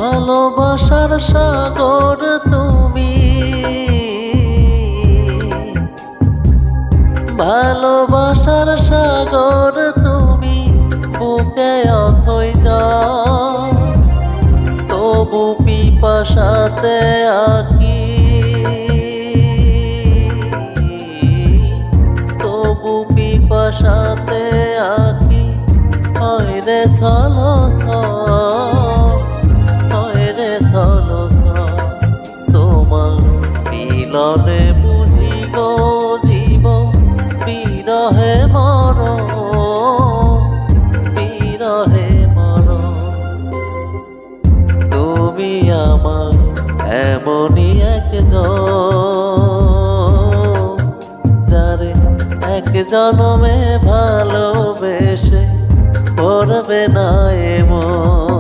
ভালোবাসার সাগর তুমি, ভালোবাসার সাগর তুমি, বুকে অথই যাও, তবু পিপাসাতে আঁকি, তবু পিপাসাতে আঁকি। হয় রে ছলছ, হয় রে ছলছ, তোমার মিলনে বুঝি গো জীব বিরহে মরণ, বিরহে মরণ। তুমি আমার এমনই একজন, যারে এক জনমে ভালোবেসে করবে না এমন।